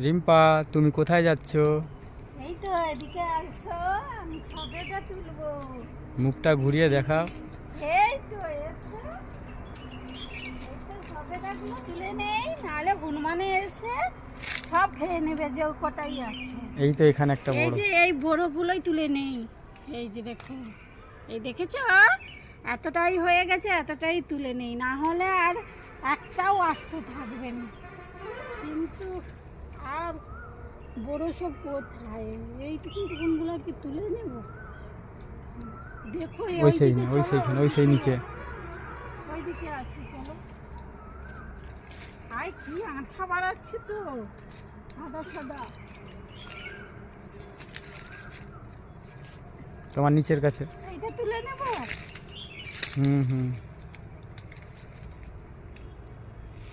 রিম্পা, তুমি কোথায় যাচ্ছ? এই তো এদিকে আসো, আমি সবেদা তুলবো। মুখটা ঘুরিয়ে দেখাও। এই তো এসো, এই তো সবেদাগুলো তুলে নেই, নাহলে হনুমানে এসে সব খেয়ে নেবে যে কটাই আছে। এই তো এখানে একটা এই বড়। যে এই বড়গুলোই তুলে নেই। এই যে দেখো, এই দেখেছো, এতটাই হয়ে গেছে, এতটাই তুলে নেই, না হলে আর একটাও আসতে থাকবে না। কিন্তু আর বড় সব কোথায়, এইটুকু টুকুনগুলো কি তুলে নেব? দেখো ওই সেই ওইদিকে না, ওই চলো, সেইখানে, ওই সেই নিচে। ওইদিকে আছে, চলো। আয় কি আঠা বাড়াচ্ছে তো, সাদা সাদা। তোমার নিচের কাছে। এইটা তুলে নেব। হুম হুম,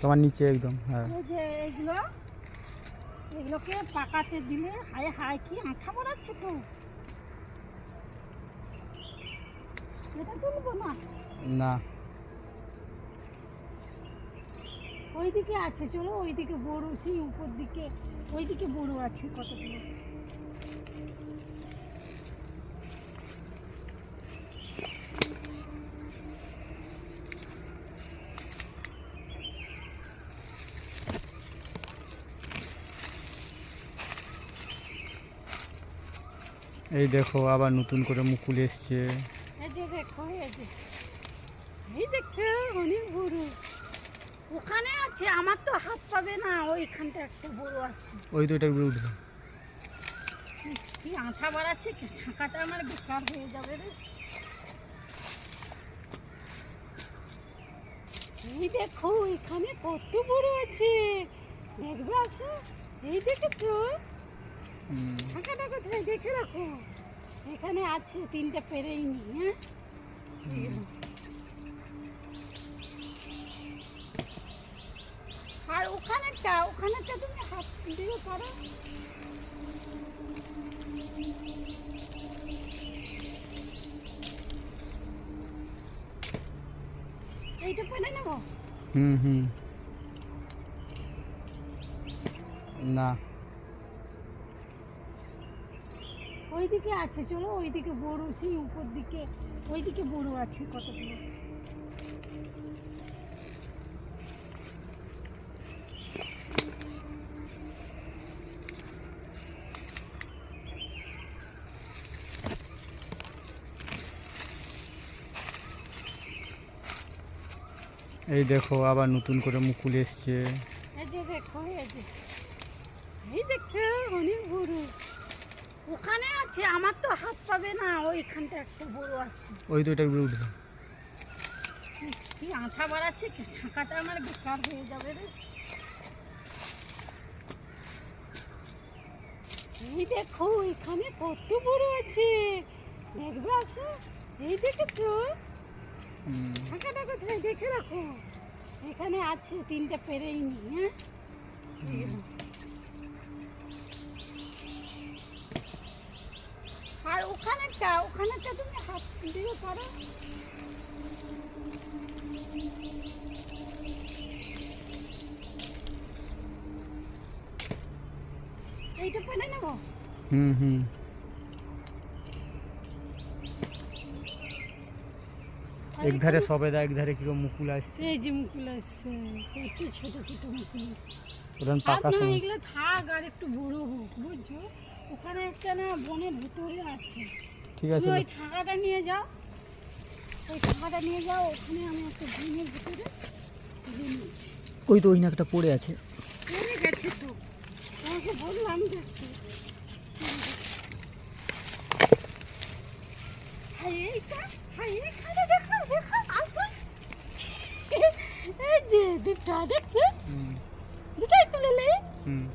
তোমার নিচে একদম। হ্যাঁ, এই যে এগুলোকে পাকাতে দিলে হায় হায় কি আঠা বাড়াচ্ছে তো। এটা তুলবো না, না। ওইদিকে আছে, চলো ওইদিকে বড়, সেই উপর দিকে ওইদিকে বড় আছে কতগুলো। এই দেখো আবার নতুন করে মুকুল এসছে। এই যে দেখো, এই দেখছো অনেক বড়। ওখানে আছে, আমার তো হাত পাবে না, ওইখানটা একটা বড় আছে। ওই তো এটা উপরে উঠবে। কি আঠা বাড়াচ্ছে, ঢাকাটা আমার বেকার হয়ে যাবে রে। এই দেখো এখানে কত বড় আছে, দেখবে আসো। এই দেখেছো, ঢাকাটা কোথায় দেখে রাখো। এখানে আছে, তিনটে পেরেই নি। হ্যাঁ, আর ওখানেরটা তুমি হাত দিয়ে পারো। এইটা পেরে নেবো। হুম হুম, না। ওইদিকে আছে, চলো ওইদিকে বড়, সেই উপর দিকে ওইদিকে বড় আছে কতগুলো। এই দেখো আবার নতুন করে মুকুল এসছে। এই যে দেখো, এই দেখছো অনেক বড়। ওখানে আছে, আমার তো হাত পাবে না, ওইখানটা একটা বড় আছে। ওই তো এটা উপরে উঠবে। কি আঠা বাড়াচ্ছে, ঢাকাটা আমার বেকার হয়ে যাবে রে। এই দেখো এখানে কত বড় আছে, দেখবে আসো। এই দেখেছো, ঢাকাটা কোথায় দেখে রাখো। এখানে আছে, তিনটে পেরেই নি। হ্যাঁ, আর ওখানেরটা তুমি হাত দিয়ে পারো। এইটা পেরে নেবো। হুম হুম, এক ধারে সবেদা, এক ধারে কিরকম মুকুল আসছে। এই যে মুকুল আসছে, কত ছোট ছোট মুকুল আসছে। ওখানে পাকা আপনার সময়। এগুলো থাক, আর একটু বড় হোক, বুঝছো। ওখানে একটা না বনের ভিতরে আছে, ঠিক তুমি আছে। ওই ঠাকাটা নিয়ে যাও, ওই ঠাকাটা নিয়ে যাও, ওখানে আমি একটা বনের ভিতরে দিয়ে নিচ্ছি। ওই তো ওই নাকটা পড়ে আছে। পড়ে গেছে তো, তোমাকে বললাম দেখতে। হাই এইটা, হাই এইখানে দেখো, দেখো আসো। এই যে দুটা দেখছো, দুটাই তুলে নেই। হুম,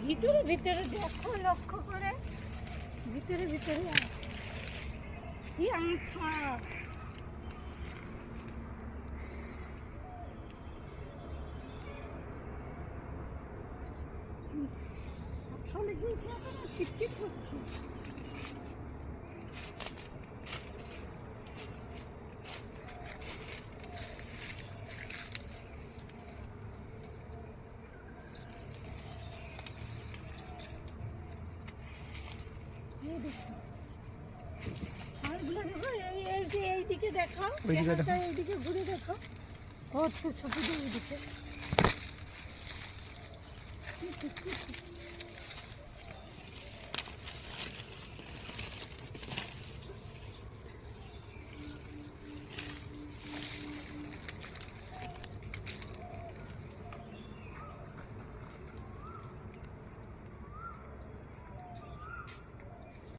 ভিতরে ভিতরে দেখো, লক্ষ্য করে, ভিতরে ভিতরে আছে। কি আঠা, আঠা লেগেছে, চিপচিপ করছে। এই দেখো ফলগুলো দেখো, এই যে এইদিকে দেখো, ওইদিকে দেখো। ক্যামেরাটা এইদিকে ঘুরে দেখো, কত সবুজ এইদিকে।